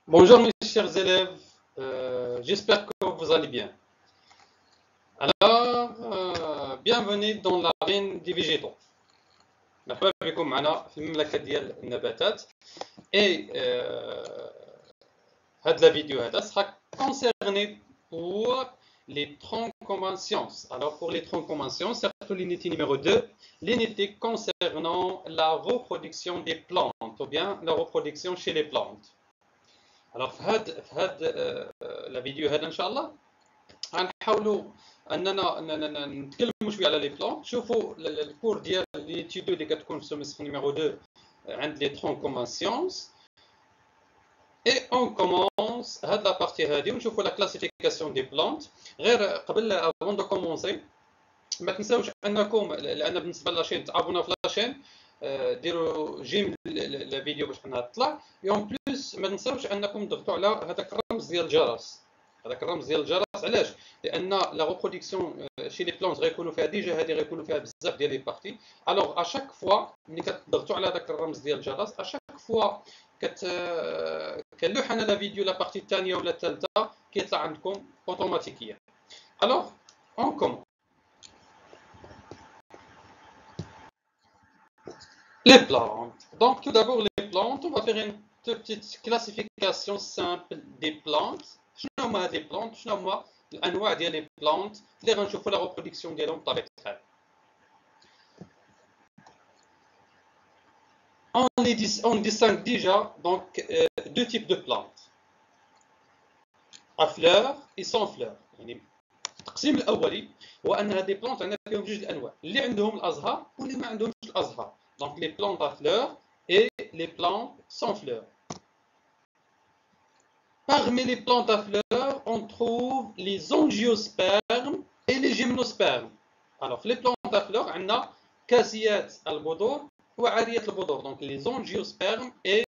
Bonjour mes chers élèves, j'espère que vous allez bien. Alors, bienvenue dans la reine des végétaux. مرحبا بكم معنا في المملكة ديال النباتات. Et هاد la vidéo هذا sera concerné pour les troncs communs sciences. Alors pour les troncs communs sciences, surtout l'unité numéro 2, l'unité concernant la reproduction des plantes ou bien la reproduction chez les plantes. Alors في هاد la vidéo هذا ان شاء الله غنحاولوا اننا نتكلموا شويه على لي بلون. شوفوا الكور ديال ليتيدو اللي كتكون في سوميستر نيميرو 2 عند لي ترون كومون سيونس. اي اون كومونس هاد لا بارتي هادي ونشوفوا لا كلاسيفيكاسيون دي بلانت. غير قبل افون دو كومونسي ما تنساوش انكم لان بالنسبه لاشين تابونا في لاشين، ديروا جيم لا فيديو باش انها تطلع. اون بليس ما تنساوش انكم تضغطوا على هذاك الرمز ديال الجرس. هذاك الرمز ديال الجرس علاش؟ لان لا ريبرودكسيون شي لي بلونت غيكونوا فيها ديجا هذه غيكونوا فيها بزاف ديال لي بارتي. الوغ اشاك فوا ملي كتضغطوا على هذاك الرمز ديال الجرس اشاك فوا كنلوح انا لا فيديو لا بارتي الثانيه ولا الثالثه كيطلع عندكم اوتوماتيكيا. الوغ اون كومون les plantes. Donc tout d'abord les plantes, on va faire une petite classification simple des plantes. شنو هما هاد لي بلانت؟ شنو هما الانواع ديال لي بلانت اللي غنشوفوا لا ريبرودكسيون ديالهم بطبيعه الحال. On distingue déjà donc deux types de plantes, à fleurs et sans fleurs. يعني التقسيم الاولي هو ان هاد لي بلانت عندنا فيهم جوج الانواع، اللي عندهم الازهار واللي ما عندهمش الازهار. Donc les plantes à fleurs et les plantes sans fleurs. Parmi les plantes à fleurs, on trouve les angiospermes et les gymnospermes. Alors, les plantes à fleurs, on a كاسيات البذور وعارية البذور. Donc, les angiospermes et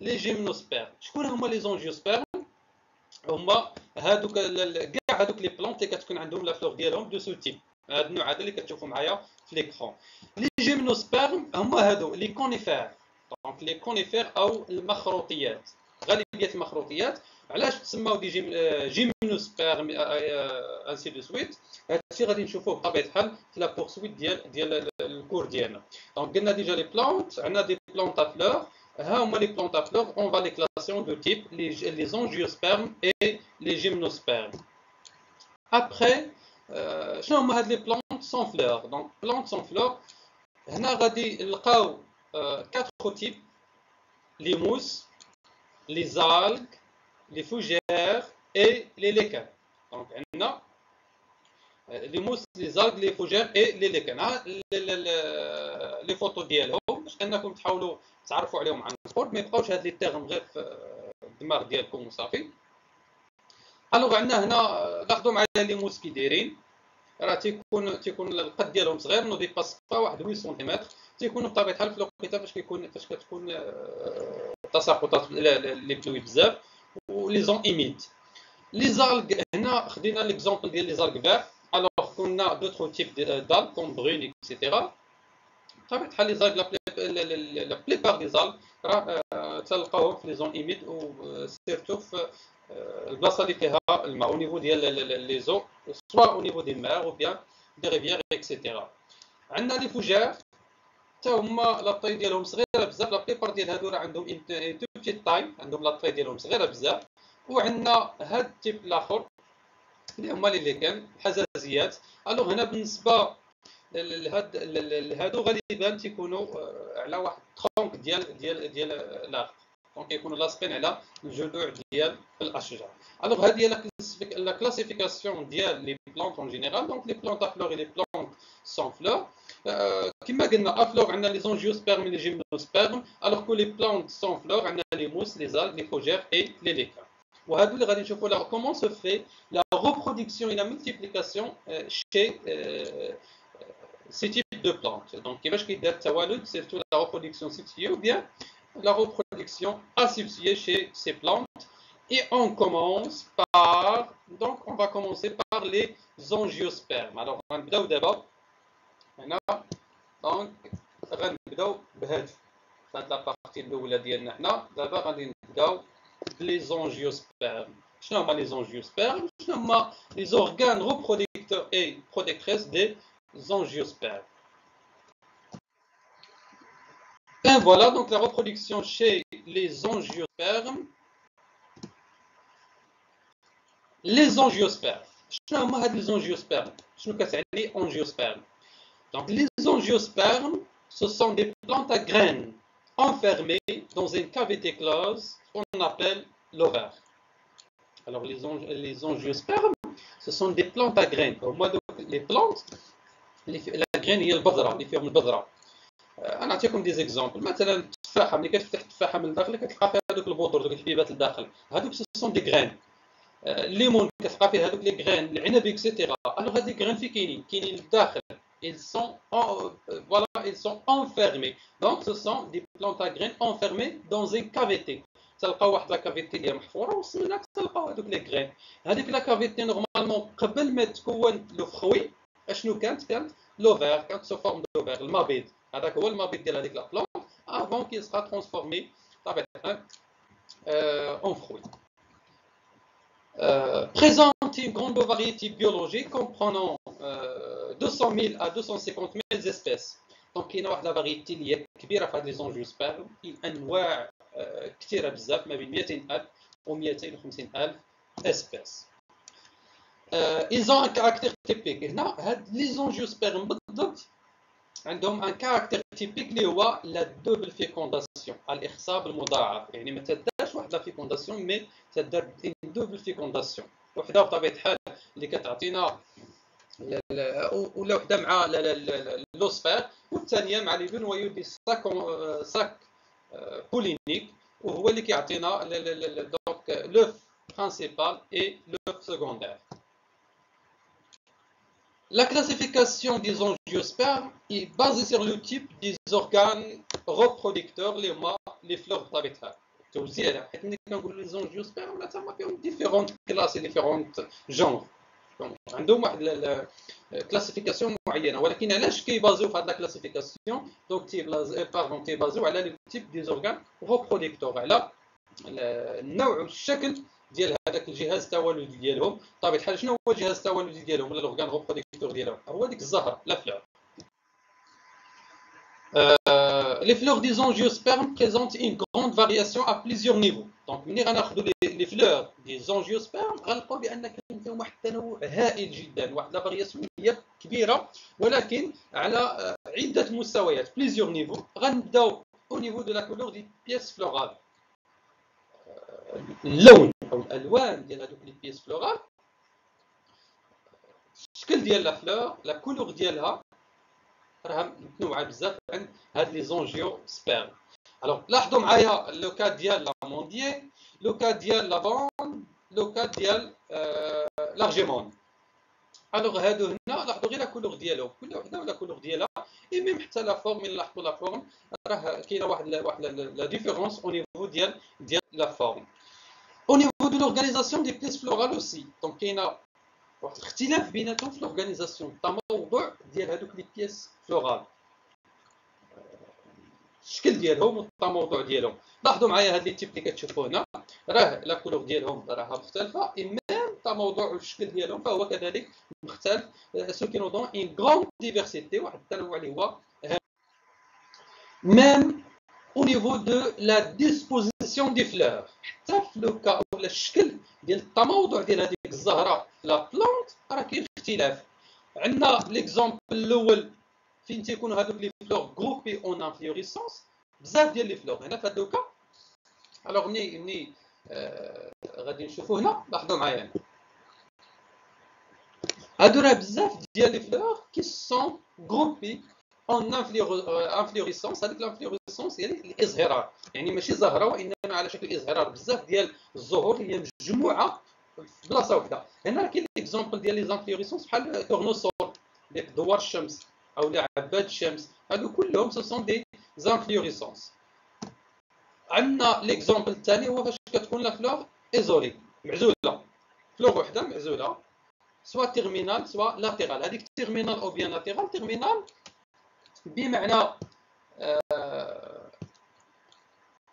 les gymnospermes. شكون هما les angiospermes؟ هما هادوك كاع هادوك لي بلانت اللي كتكون عندهم لا فلور ديالهم دو سو تيب. هاد النوع هذا اللي كتشوفوا معايا في ليكرون. لي جيمنوسبيرم هما هادو لي كونيفير. دونك لي كونيفير او المخروطيات، غالبيه المخروطيات. علاش تسماو دي جيمنوسبيرم انسي دو سويت؟ هادشي غادي نشوفوه بطبيعه الحال في لا بورسويت ديال الكور ديالنا. دونك قلنا ديجا لي بلانت، عندنا دي بلانت ا فلور. ها هما لي بلانت ا فلور، اون فا لي كلاسيون دو تيب لي انجيوسبيرم اي لي جيمنوسبيرم. ابخي شنو هما هاد لي بلانت سون فلور؟ دونك بلانت سون فلور هنا غادي نلقاو 4 تيب: لي موس، لي زالغ، لي فوجير اي لي ليكان. دونك عندنا لي موس، لي زالغ، لي فوجير اي لي ليكان. ها لي فوتو ديالهم باش انكم تحاولوا تعرفوا عليهم عن السبورت، ما يبقاوش هاد لي تيرم غير في الدماغ ديالكم وصافي. الوغ عندنا هنا ناخذوا معايا لي موس كي دايرين. راه تيكون القد ديالهم صغير، نو ديباس با 1 سنتيمتر. تيكونوا بطبيعه الحال في الوقيته فاش كتكون التساقطات لي بلوي بزاف ولي زون ايميد. لي زالغ هنا خدينا ليكزومبل ديال لي زالغ فير. الوغ كنا دوطخ تيب دال كوم برون اكسيتيرا. بطبيعه الحال لي زالغ لا بليبار دي زالغ راه تلقاوهم في لي زون ايميد و سيرتو في البلاصه اللي فيها الماء او نيفو ديال لي زو، سوا او نيفو دي مار او بيان دي ريفيير اكسيتيرا. عندنا لي فوجير حتى هما لا طاي ديالهم صغيره بزاف. لا بليبار ديال هادو راه عندهم تو بتيت طاي، عندهم لا طاي ديالهم صغيره بزاف. وعندنا هاد التيب الاخر اللي هما لي ليكان الحزازيات. الوغ هنا بالنسبه لهادو غالبا تيكونوا على واحد ترونك ديال لاخر. دونك يكونوا لاصقين على الجذوع ديال الاشجار. الوغ هذه هي لا كلاسيفيكاسيون ديال لي بلانت اون جينيرال. دونك لي بلانت ا فلور اي لي بلانت سون فلور. كما قلنا ا فلور عندنا لي زونجيوسبيرم لي جيمنوسبيرم، الوغ كو لي بلانت سون فلور عندنا لي موس، لي زال، لي فوجير اي لي ليكان. وهادو اللي غادي نشوفوا لا كومون سو في لا reproduction et la multiplication chez ces types de plantes. Donc, كيفاش كيدار التوالد، surtout la reproduction sexuée ou bien la reproduction asexuée chez ces plantes. Et on commence par, donc on va commencer par les angiospermes. Alors, غنبداو دابا هنا. دونك غنبداو بهاد لا بارتي الاولى ديالنا. هنا دابا غادي نبداو les angiospermes. شنو هما les angiospermes؟ شنو هما les organes reproducteurs et protectrices des angiospermes. Et voilà donc la reproduction chez les angiospermes. Les angiospermes. شنو هما هاد les angiospermes؟ شنو كتعني angiosperme؟ Donc les angiospermes, ce sont des plantes à graines enfermées dans une cavité close qu'on appelle l'ovaire. Alors les angiospermes, ce sont des plantes à graines. Les plantes, la graine هي البذرة اللي فيهم البذرة. انا نعطيكم دي زيكزامبل. مثلا التفاحه ملي كتفتح التفاحه من الداخل كتلقى فيها هذوك البذور دوك الحبيبات الداخل، هذوك سو سون دي غرين. الليمون كتلقى فيه هذوك لي غرين، العنب اكسيتيرا. الوغ هذه غرين في كاينين للداخل. ils sont enfermés. Donc ce sont des plantes à graines enfermées dans une cavité. تلقاو واحد لا كافيتي اللي محفوره وسمناك تلقاو هذوك لي غرين. هذيك لا كافيتي نورمالمون قبل ما تكون لو فروي اشنو كانت لوفير، كانت سو فورم دوفير، المبيض. هذاك هو المبيض ديال هذيك لا بلونت avant qu'il sera transformé en fruit. Présente une grande variété biologique comprenant 200 000 à 250 000 espèces. Donc كاينه واحد لا فاريتي اللي هي كبيره في هاد لي زونجيوسبيرم، انواع كثيره بزاف ما بين 200,000 و 250,000 espèces. Ils ont un caractère typique. هنا هاد لي زونجيوسبيرم بالضبط عندهم ان كاركتير تيبيك اللي هو لا دوبل فيكونداسيون، الاخصاب المضاعف. يعني ما تدارش واحد لا فيكونداسيون مي تدار دوبل فيكونداسيون، وحده بطبيعه الحال اللي كتعطينا ولا وحده مع لوسفير، والثانيه مع لي نويو دي ساك بولينيك، وهو اللي كيعطينا دونك لوف برينسيبال اي لوف سكوندير. La classification des angiospermes est basée sur le type des organes reproducteurs, les fleurs بطبيعتها. توزيعها حيت ملي كنقولوا لي زونجيوسبيرم لا تما فيهم ديفيرونت كلاس ديفيرونت جونغ، عندهم واحد كلاسيفيكاسيون معينه. ولكن علاش كيبازيو في هاد لا كلاسيفيكاسيون؟ دونك تيبازيو على لو تيب دي زورغان reproducteurs، على النوع والشكل ديال هذاك الجهاز التوالدي ديالهم. بطبيعه الحال شنو هو الجهاز التوالدي ديالهم ولا لورغان ريبرودكتور ديالهم؟ هو ديك الزهره لا فلور. Les fleurs des angiospermes présentent une grande variation à plusieurs niveaux. Donc ملي غناخذوا les fleurs des angiospermes غنلقاو بان كاين فيهم واحد التنوع هائل جدا، واحد لا فارياسيون هي كبيره، ولكن على عده مستويات plusieurs niveaux. غنبداو au niveau de la couleur des pièces florales. اللون او الالوان ديال هذوك لي بيس فلورال، الشكل ديال لا فلور، لا كولور ديالها راها متنوعه بزاف عند هاد لي زونجيوسبيرم. الوغ لاحظوا معايا لو كا ديال لا مونديي، لو كا ديال لا فون، لو كا ديال لارجيمون. الوغ هادو هنا لاحظوا غير لا كولور ديالهم، كل وحده ولا كولور ديالها، اي ميم حتى لا فورم. ملي لاحظوا لا فورم راه كاينه واحد لا ديفيرونس او نيفو ديال لا فورم. Au niveau de l'organisation des pièces florales aussi, donc il y a واحد الاختلاف بيناتهم في l'organisation تاع الموضوع ديال هذوك لي بيس فلورال، الشكل ديالهم والتموضع ديالهم. لاحظوا معايا هاد لي تيب اللي كتشوفوا هنا، راه لا كولور ديالهم راها مختلفه، اي ميم التموضع والشكل ديالهم فهو كذلك مختلف. سو كي نو دون اون غروند ديفيرسيتي، واحد التنوع اللي هو ميم au niveau de la disposition des fleurs. حتى في لو كا ولا الشكل ديال التموضع ديال هذيك الزهره لا بلونت راه كاين اختلاف. عندنا ليكزامبل الاول فين تيكونوا هذوك لي فلور غروبي اون انفلوريسونس، بزاف ديال لي فلور هنا في هذا الكا. الوغ مني غادي نشوفوا هنا، لاحظوا معايا هادو راه بزاف ديال لي فلور كي سون غروبي اون انفلوريسونس. هذيك الانفلوريسونس هي الازهرار، يعني ماشي زهره وانما على شكل ازهرار. بزاف ديال الزهور هي مجموعه في بلاصه واحده. هنا كاين ليكزامبل ديال لي زانفلوريسونس بحال تورنوسول، ديك دوار الشمس او عباد الشمس، هادو كلهم سو سون دي زانفلوريسونس. عندنا ليكزامبل الثاني هو فاش كتكون لا فلور ايزولي، معزوله، فلور وحده معزوله، سوا تيرمينال سوا لاتيرال. هذيك تيرمينال او بيان لاتيرال. تيرمينال بمعنى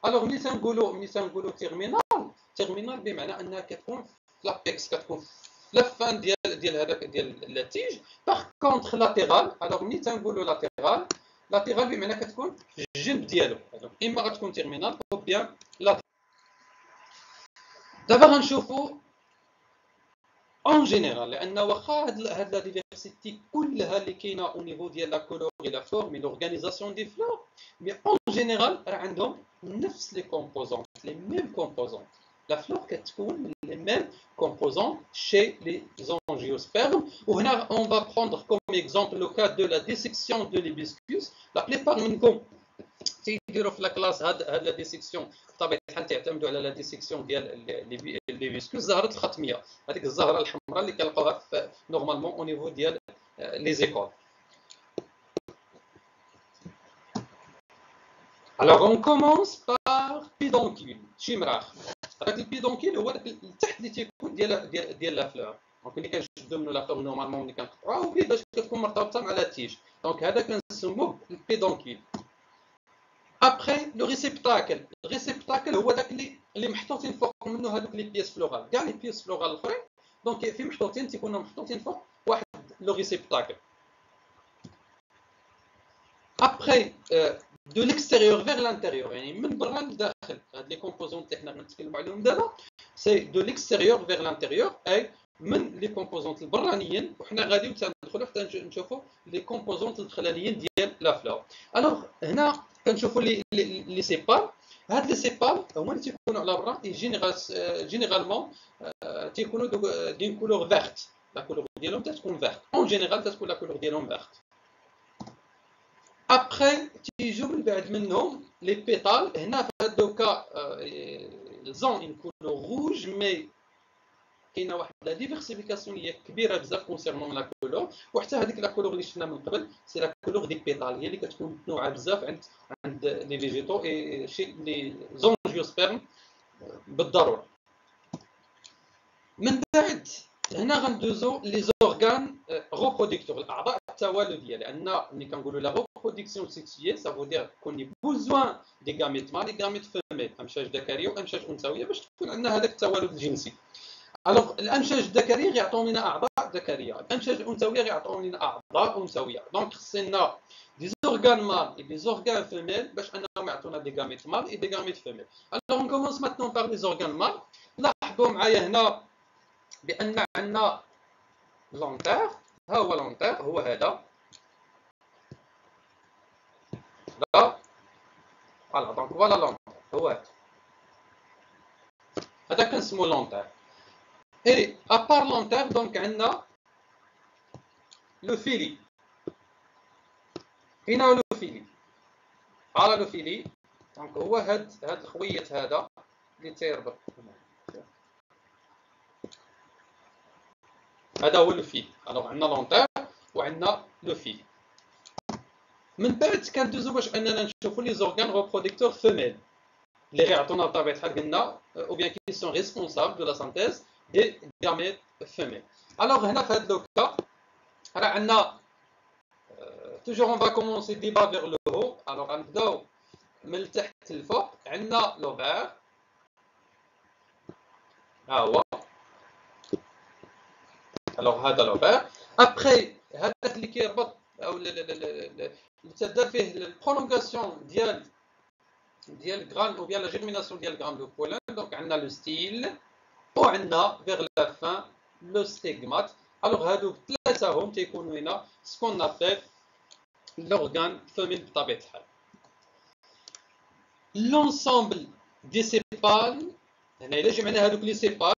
الوغ ملي تنقولوا تيرمينال تيرمينال بمعنى انها كتكون في لابيكس، كتكون في لا فان ديال هذاك ديال التيج. باغ كونطخ لاتيرال، الوغ ملي تنقولوا لاتيرال، لاتيرال بمعنى كتكون في الجنب ديالو، اما غتكون تيرمينال او بيان لاتيرال. دابا غنشوفوا اون جينيرال، لان واخا هاد لا ديفيرسيتي كلها اللي كاينه او نيفو ديال لا كولور اي لا فورم اي لورغانيزاسيون دي فلور، مي اون جينيرال راه عندهم نفس لي كومبوزونت، لي ميم كومبوزونت. لا فلور كتكون من لي ميم كومبوزونت شي لي زونجيوسبيرم. وهنا اون فا بروندر كوم اكزومبل لو كا دو لا ديسيكسيون دو ليبيسكوس. لا بليبار منكم تيديروا في لا كلاس هاد لا ديسيكسيون بطبيعه الحال تعتمدوا على لا ديسيكسيون ديال لي فيسكوس. زهره الختميه، هذيك الزهره الحمراء اللي كنلقاوها نورمالمون او نيفو ديال لي زيكول. Alors on commence par pédoncule شمراخ. هذاك البيدونكيل هو داك التحت اللي تيكون ديال لا فلور، دونك اللي كنشدو منه لا فلور نورمالمون ملي كنقطعوها وبيه باش كتكون مرتبطه مع لا تيج، دونك هذا كنسموه البيدونكيل. ابخي لو ريسيبتاكل، الريسيبتاكل هو داك اللي محطوطين فوق منه هذوك لي بيس فلورال، كاع لي بيس فلورال الاخرين دونك في محطوطين تيكونوا محطوطين فوق واحد لو ريسيبتاكل. ابخي دو ليكستيريور فيغ لانتيريور، يعني من برا لداخل. هاد لي كومبوزونت اللي حنا كنتكلموا عليهم دابا سي دو ليكستيريور فيغ لانتيريور، اي من لي كومبوزونت البرانيين وحنا غاديو ندخلوا حتى نشوفوا لي كومبوزونت الدخلانيين ديال لا فلور. الوغ هنا كنشوفوا لي سيبال. هاد لي سيبال هما اللي تيكونوا على برا، جينيرالمون تيكونوا دين كولور فيرت، لا كولور ديالهم تتكون فيرت، اون جينيرال تتكون لا كولور ديالهم فيرت. ابخي تيجيو من بعد منهم لي بيتال. هنا في هاد الكا الزون يكونوا روج، مي كاينه واحد لا ديفيرسيفيكاسيون هي كبيره بزاف كونسيرنون لا كولور، وحتى هذيك لا كولور اللي شفنا من قبل سي لا كولور دي بيتال، هي اللي كتكون متنوعه بزاف عند لي فيجيتو اي شي لي زونجيوسبيرم بالضروره. من بعد هنا غندوزو لي زورغان reproducteurs, الاعضاء التوالديه، لان ملي كنقولوا لا reproduction sexuée ça veut dire qu'on a besoin des gamètes mâles et gamètes femelles، امشاج ذكريه وامشاج انثويه باش تكون عندنا هذاك التوالد الجنسي. الوغ الامشاج الذكريه غيعطيو لنا اعضاء ذكريه، الامشاج الانثويه غيعطيو لنا اعضاء انثويه، دونك خصنا دي زورغان مال اي دي زورغان فيميل باش انهم يعطونا دي gamètes mâles اي دي gamètes فيميل. الوغ on commence maintenant par les organes mâles. لاحظوا معايا هنا بان عندنا لونتير، ها هو لونتير، هو هذا لا فوالا، دونك فوالا لونتير هو هذا كنسمو لونتير. اي ابار لونتير دونك عندنا لو فيلي. فين هو لو فيلي؟ على لو فيلي دونك هو هاد الخويط هذا اللي تيربط، هذا هو لو فيل. الوغ عندنا لونتير وعندنا لو فيل. من بعد كندوزو باش اننا نشوفوا لي زورغان ريبرودكتور فيميل اللي غيعطونا بطبيعه الحال قلنا او بيان كي سون ريسبونسابل دو لا سانتيز دي غاميت فيميل. الوغ هنا في هذا لوكا راه عندنا توجور اون فا كومونسي ديبا فيغ لو هو. الوغ غنبداو من التحت للفوق. عندنا لوفير، ها هو. الوغ هذا لوفير. ابخي هذاك اللي كيربط او اللي تدار فيه البرولونغاسيون ديال غران او بيان لا جيرميناسيون ديال غران دو بولان، دونك عندنا لو ستيل وعندنا فيغ لا فان لو ستيغمات. الوغ هادو ثلاثه هم تيكونوا هنا سكون ابيل لورغان فيميل بطبيعه الحال. لونسومبل دي سيبال، هنا الا جمعنا هادوك لي سيبال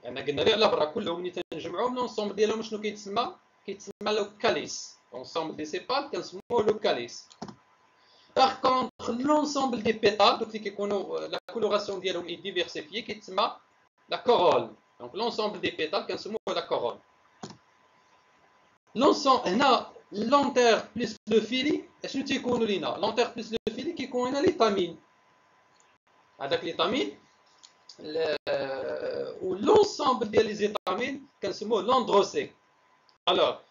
يعني قلنا غير على برا كلهم ملي تنجمعوهم لونسومبل ديالهم شنو كيتسمى؟ كيتسمى لو كاليس. لونسومبل دي سيبال كنسموه لو كاليس. باغ كونطخ لونسومبل دي بيتال دوك اللي كيكونوا لا كولوراسيون ديالهم اي ديفيرسيفيي كيتسمى لا كورول. دونك لونسومبل دي بيتال كنسموه لا كورول. هنا لونتير بلس لو فيلي اشنو تيكونوا لينا؟ لونتير بلس لو فيلي كيكون لنا لي تامين. هذاك لي تامين و l'ensemble ديال لي زيتامين كنسموه l'androcée. Alors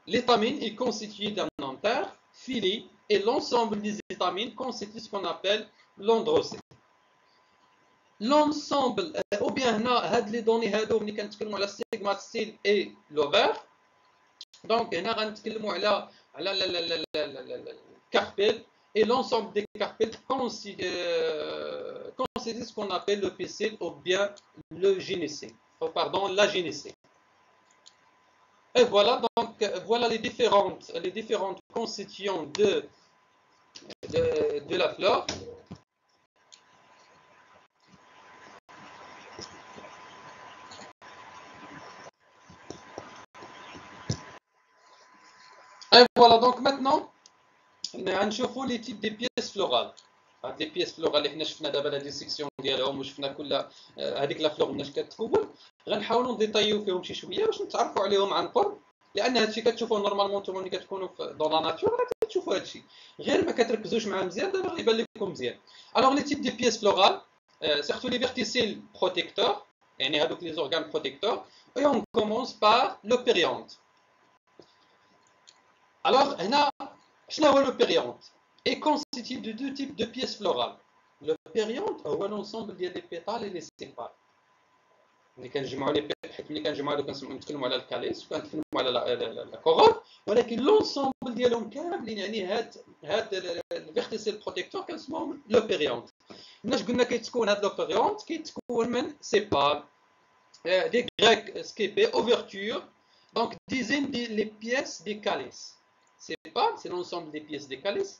l'étamine est constitué d'un lantère, filet, et l'ensemble des étamines constitue ce qu'on appelle l'androcée. l'ensemble ou bien هنا هاد لي دوني هادو ملي كنتكلموا على السيغما ستيل اي لوفر دونك هنا غنتكلموا على الكاربيل et l'ensemble des carpels constitue ce qu'on appelle le PCL ou bien le GNC, oh, pardon, la GNC. Et voilà, donc voilà les différentes constituants de la flore. Et voilà, donc maintenant, غنشوفوا les types des pièces florales. هاد لي بيس فلورال اللي حنا شفنا دابا لا ديسيكسيون ديالهم وشفنا كل هذيك لا فلور مناش كتكون غنحاولوا نديطايو فيهم شي شويه باش نتعرفوا عليهم عن قرب لان هادشي كتشوفوه نورمالمون نتوما ملي كتكونوا دون لا ناتور راه كتشوفوا هادشي غير ما كتركزوش معاه مزيان دابا غيبان لكم مزيان. الوغ لي تيب دي بيس فلورال سيرتو لي فيرتيسيل بروتيكتور يعني هادوك لي زورغان بروتيكتور et on commence par le périanthe. Alors هنا شنو هو لو périanthe est constitué de deux types de pièces florales. Le périanthe هو l'ensemble ديال لي بيتال et les sépales. ملي كنجمعوا لي حيت ملي كنجمعوا هادو كنتكلموا على الكاليس وكنتكلموا على لا كورون ولكن لونسومبل ديالهم كاملين يعني هاد الفيرتيسيل بروتيكتور كنسموهم لو بيريونت. مناش قلنا كيتكون هاد لو بيريونت كيتكون من سيبال دي غريك سكيبي اوفرتور دونك ديزين دي لي بييس دي كاليس. Sépales, c'est l'ensemble des pièces des calices.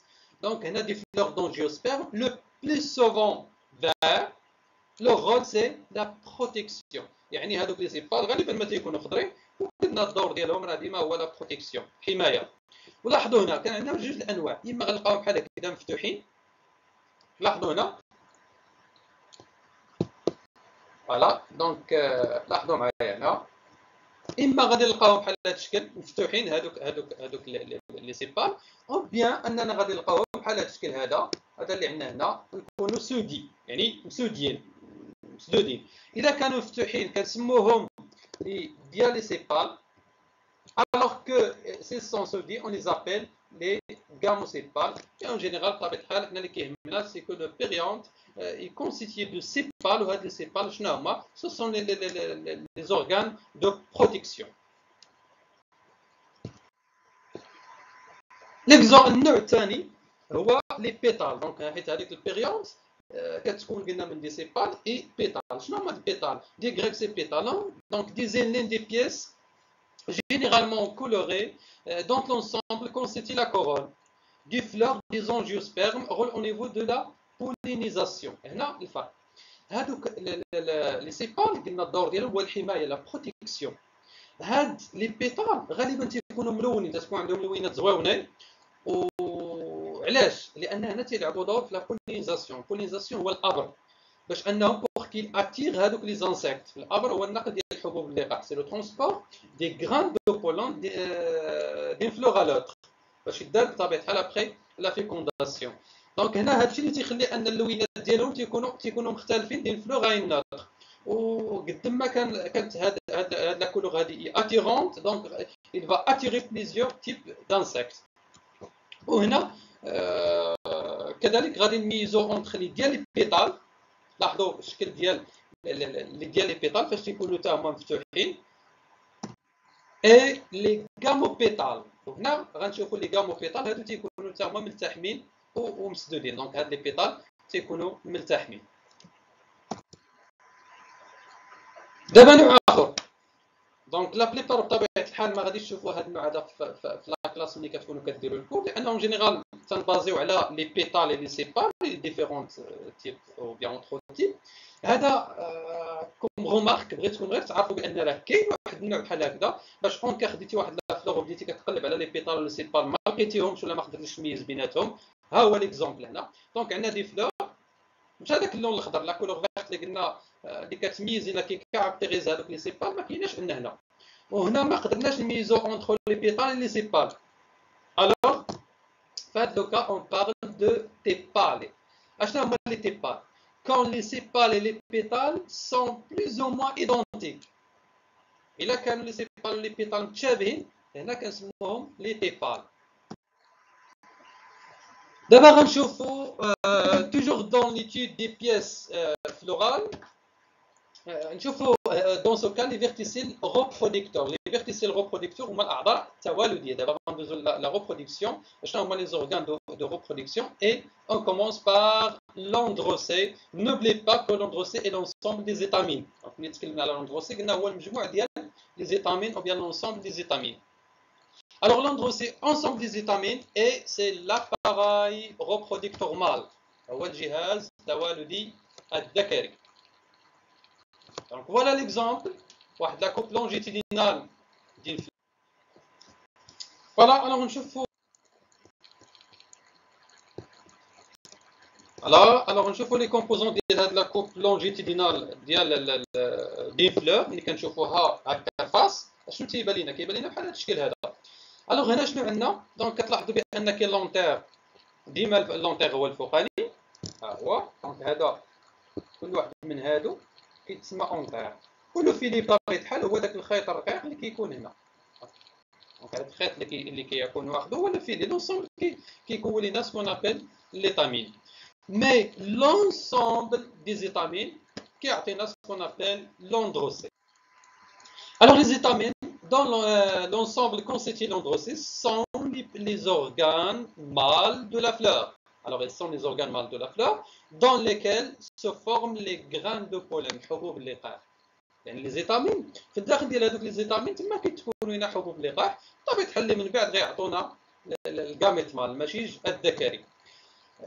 Donc, on a des fleurs d'angiosperme, le plus souvent vert. Leur rôle, c'est la protection. يعني هذوك لي سيبال غالبا ما تيكونوا خضرين وقلنا الدور ديالهم راه ديما هو لا بروتيكسيون حمايه. ولاحظوا هنا كان عندنا جوج الانواع اما غنلقاوهم بحال هكا مفتوحين لاحظوا هنا فوالا دونك لاحظوا معايا هنا اما غادي نلقاوهم بحال هذا الشكل مفتوحين هذوك لي سيبال او بيان اننا غادي نلقاوهم بحال هذا الشكل هذا اللي عندنا هنا يكونوا سودي يعني مسودين. اذا كانوا مفتوحين كنسموهم les dialysépales alors que ces sont soudés on les appelle les gamosépales et en général بطبيعه الحال حنا اللي كيهمنا c'est que le périanthe est constitué de sépales وهاد les sépales شنو هما ce sont les organes de protection. النوع الثاني هو les pétales donc حيت هذيك البيريونت كتكون قلنا من دي سيبال اي بيتال. شنو هما البيتال؟ دي غريك سي بيتالون دونك دي زينين دي بيس généralement colorées dont l'ensemble constitue la couronne du fleur des angiospermes rôle au niveau de la pollinisation. هنا الفرق هادوك لي سيبال قلنا الدور ديالهم هو الحمايه لا بروتيكسيون. هاد لي بيتال غالبا تيكونوا ملونين تكون عندهم لوينات زويونين علاش؟ لان هنا تيلعبوا دور في لا بولينيزاسيون. البولينيزاسيون هو الابر باش انهم بور كي اتير هذوك لي زانسيكت. الابر هو النقل ديال الحبوب اللقاح سي لو ترونسبور دي غران دو بولون دين فلور ا لوتر باش يدار بطبيعه الحال ابخي لا فيكونداسيون. دونك هنا هادشي اللي تيخلي ان اللوينات ديالهم تيكونوا مختلفين دين فلور ا نوتر وقد ما كانت هاد لا كولور هادي اتيرونت دونك il va attirer plusieurs types d'insectes. وهنا كذلك غادي نميزو اونتر لي ديال لي بيتال. لاحظوا الشكل ديال لي بيتال فاش تيكونوا حتى هما مفتوحين اي لي غاموبيتال. وهنا غنشوفوا لي غاموبيتال هادو تيكونوا حتى هما ملتحمين ومسدودين دونك هاد لي بيتال تيكونوا ملتحمين. دابا نوع اخر دونك لا بليبار بطبيعه الحال ما غاديش تشوفوا هذا النوع هذا في لا كلاس ملي كتكونوا كديروا الكور لانهم جينيرال تنبازيو على لي بيتال اي لي سيبال لي ديفيرونت تيب او بيان اونتر تيب. هذا كوم رومارك بغيتكم غير تعرفوا بان راه كاين واحد النوع بحال هكذا باش اون خديتي واحد لا فلور وبديتي كتقلب على لي بيتال ولا سيبال ما لقيتيهمش ولا ما قدرتيش تميز بيناتهم. ها هو ليكزومبل هنا دونك عندنا دي فلور مش هذاك اللون الخضر لا كولور فيرت اللي قلنا اللي كتميز الا كيكاركتيريز هذوك لي سيبال ما كايناش عندنا هنا. وهنا ما قدرناش نميزو اونتر لي بيتال اي لي سيبال. الوغ فهاد لو كا اون بارل دو تيبالي. اشنو هما لي تيبال؟ quand les sépales et les pétales sont plus ou moins identiques. إلا كانوا les sépales et les pétales متشابهين هنا كنسموهم les tépales. دابا غنشوفوا toujours dans l'étude des pièces فلورال نشوفوا دون سو كان لي فيرتيسيل reproducteurs. لي فيرتيسيل reproducteurs هما الاعضاء التوالديه. دابا غندوزو لا reproduction. شنو هما لي زورغان de reproduction et on commence par l'androcée. N'oubliez pas que l'androcée est l'ensemble des étamines. Donc ملي تكلمنا على l'androcée قلنا هو المجموع ديال les étamines ou bien l'ensemble des étamines. Alors l'androcée, ensemble des étamines, et c'est l'appareil reproducteur mâle. هو الجهاز التوالدي الذكري. Donc voilà l'exemple. واحد la coupe longitudinale d'une fleur. Voilà, alors نشوفوا نشوفوا les composants ديال هاد la coupe longitudinale ديال دي فلور اللي كنشوفوها هكا فاس. شنو تيبان لنا؟ كيبان لنا بحال هاد الشكل هذا. الوغ هنا شنو عندنا؟ دونك كتلاحظوا بان كاين لونتير، ديما اللونتير هو الفوقاني، ها هو. دونك هذا كل واحد من هادو كيتسمى اونتير. كل فيليب بطبيعه الحال هو داك الخيط الرقيق اللي كيكون هنا. دونك هذا الخيط اللي كيكون واخده هو الفيلي. لونسومبل كيكون لنا سكون ابل ليتامين. مي لونسومبل دي زيتامين كيعطينا سكون ابل لوندروسي. Alors les étamines, dans l'ensemble constitué l'androcée, sont les organes mâles de la fleur. Alors ils sont les organes mâles de la fleur dans lesquels se forment les graines de pollen, حبوب اللقاح. يعني les étamines في الداخل ديال هذوك les étamines تما كيتكونوا لنا حبوب اللقاح، بطبيعة الحال اللي من بعد غيعطونا الجاميت مال المشيج الذكري.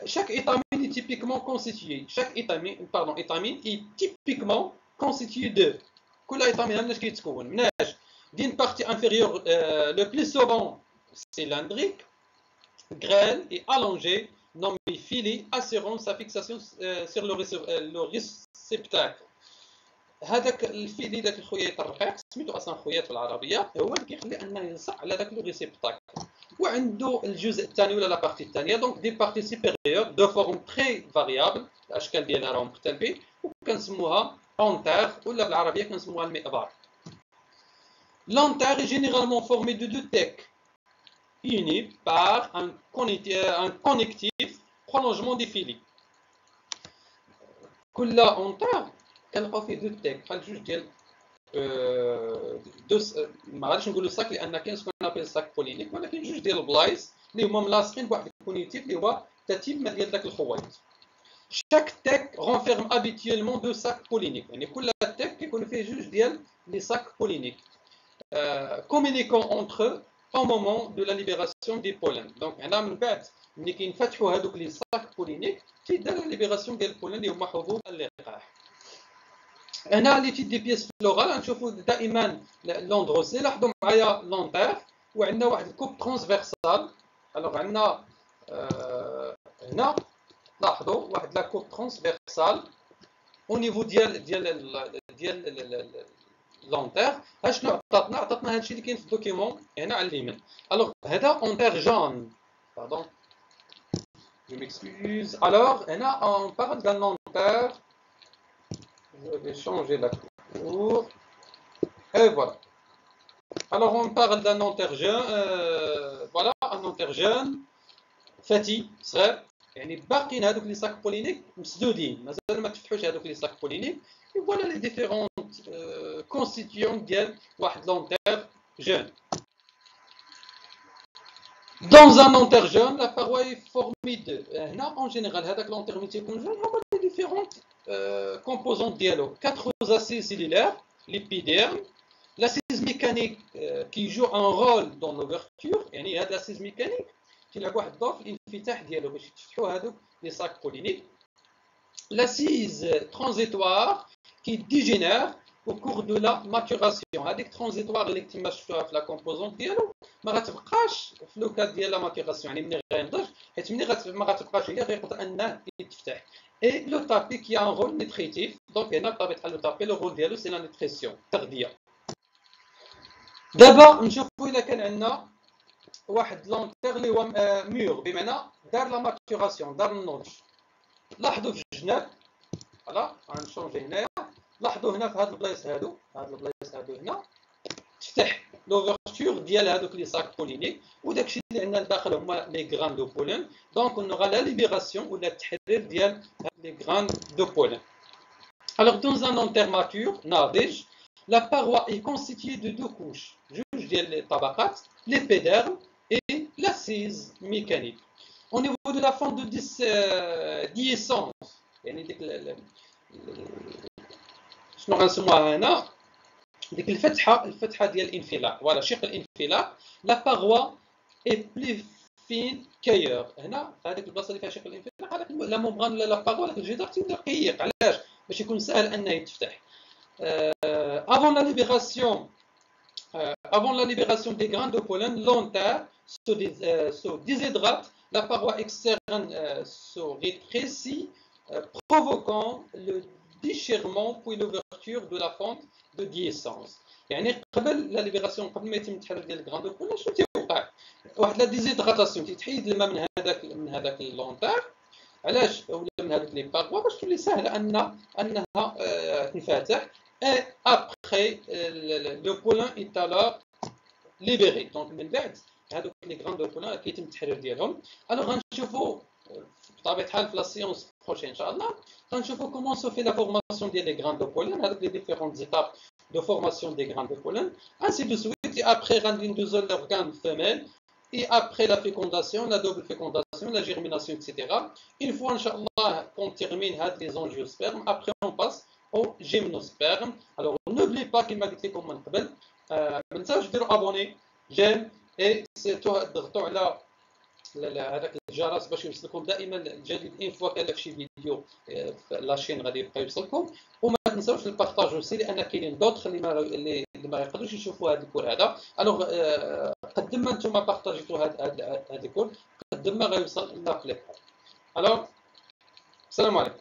Chaque étamine est typiquement constitué. Chaque étamine est typiquement constitué de كل étamine مناش كيتكون مناش d'une partie inférieure le plus souvent cylindrique, grêle et allongée, nommée filet, assurant sa fixation sur le réceptacle. هذاك الفيلي داك الخياط الرقيق سميتو اصلا خياط بالعربيه، هو اللي كيخلي انه يلصق على داك لو ريسيبتاكل. وعنده الجزء الثاني ولا لا بارتي الثانيه، دونك دي بارتي سوبيريور دو فورم تري فاريابل، الاشكال ديالها راهم مختلفين وكنسموها انتر ولا بالعربيه كنسموها المئبر. L'antère est généralement formé de deux tecs unis par un connectif prolongement des filets. كل انتر كنلقاو فيه دو تيك بحال جوج ديال ما غاديش نقولوا ساك لان كاين سكون ابل ساك بولينيك، ولكن جوج ديال البلايص اللي هما ملاصقين بواحد الكونيتيف اللي هو تتمه ديال داك الخويط. Chaque tech renferme habituellement deux sacs polliniques. يعني كل تيك كيكون فيه جوج ديال لي ساك بولينيك communiquant entre eux au moment de la libération des pollens. Donc هنا من بعد ملي كينفتحوا هذوك لي ساك بولينيك كيدار لا ليبراسيون ديال البولن اللي هما حبوب اللقاح. هنا لي تيت دي بيس فلورال غنشوفوا دائما لوندروسي. لاحظوا معايا لونتير وعندنا واحد الكوب ترانسفيرسال. الوغ عندنا هنا لاحظوا واحد لا كوب ترانسفيرسال او نيفو ديال لونتير. اشنو عطاتنا هادشي اللي كاين في الدوكيمون هنا على اليمين. الوغ هذا اونتير جون، باردون je m'excuse. Alors هنا on parle d'un enterre. Je vais changer la couleur. Et voilà. Alors on parle d'un enterre jeune. Voilà, un enterre jeune فتي صغير، يعني باقيين هذوك لي ساك بولينيك مسدودين، مازال ما تفتحوش هذوك لي ساك بولينيك. فوالا لي ديفيرونت كونستيتيون ديال واحد لونتير jeune. Dans un enterre jeune, la paroi est formée de. En général, هذاك l'enterre ملي تيكون jeune هما les différentes composantes ديالو. 4 acides cellulaires, l'épiderme, l'assise mécanique qui joue un rôle dans l'ouverture. يعني هذا l'assise mécanique كيلعب واحد الدور في الانفتاح ديالو باش يفتحوا هذوك لي ساك بولينيك. L'assise transitoire qui dégénère au cours de la maturation. هذيك ترانزيتوار اللي كنتي شفتوها في لا كومبوزونت ديالو ما غتبقاش في لو كاد ديال لا ماتيراسيون، يعني ملي غينضج، حيت ملي ما غتبقاش هي غيقدر انه يتفتح. اي لو تابي كي ان رول نيتريتيف. دونك هنا بطبيعه الحال لو تابي لو رول ديالو سي لا نيتريسيون، التغذيه. دابا نشوفوا الا كان عندنا واحد لونتير اللي هو مور، بمعنى دار لا ماتيراسيون، دار النضج. لاحظوا في الجناب، فوالا غنشونجي هنايا. لاحظوا هنا في هاد البلايص هادو، هنا تفتح لوفرتور ديال هادوك لي ساك بولينيك، وداكشي اللي عندنا لداخل هما لي غران دو بولين. دونك اون لا ليبيراسيون ولا التحرير ديال لي غران دو بولين. Alors, dans un enterre-mature, ناضج, la paroi est constituée de deux couches, جوج ديال الطبقات, l'épiderme et l'assise mécanique. Au niveau de la fente de ديسونس, يعني ديك شنو غنسموها هنا ديك الفتحه ديال الانفلاق. فوالا شق الانفلاق. لا باغوا اي بلي فين كايور. هنا هذيك البلاصه اللي فيها شق الانفلاق هذاك لا مومبران ولا لا باغوا ولا الجدار تيبدا رقيق. علاش؟ باش يكون سهل انه يتفتح. avant la libération des grains de pollen, l'enterre se déshydrate, la paroi externe se rétrécit, provoquant le déchirement puis l'ouverture de la fente de déhiscence. يعني قبل لا ليبراسيون، قبل ما يتم التحرر ديال الغران دو بولون، شنو تيوقع؟ واحد لا ديزيدغاتاسيون، تيتحيد الماء من هذاك اللونتير. علاش؟ ولا من هذوك لي باغوا باش تولي سهله انها تنفتح. et après le pollen est alors libéré. Donc من بعد هذوك لي غران دو بولون كيتم التحرير ديالهم. الوغ غنشوفوا بطبيعه الحال في لا سيونس بروشين ان شاء الله غنشوفوا كومون سو في لا فورماسيون ديال لي غران دو بولون، هذوك لي ديفيرونت ايتاب de formation des grains de pollen, ainsi de suite, et après l'organe l'organe femelle, et après la fécondation, la double fécondation, la germination, etc. Une fois, Inch'Allah, qu'on termine les angiospermes, après on passe au gymnosperme. Alors, n'oubliez pas qu'il m'a dit comme on appelle, message de abonner, j'aime, et c'est toi, là, هذاك الجرس باش يوصلكم دائما الجديد. ان فوا كان لك شي فيديو في لاشين غادي يبقى يوصلكم. وما تنساوش البارطاج اوسي، لان كاينين دوطخ اللي ما يقدروش يشوفوا هذا الكور هذا. الوغ قد ما نتوما بارطاجيتوا هذا الكور قد ما غيوصل لابليك. الوغ السلام عليكم.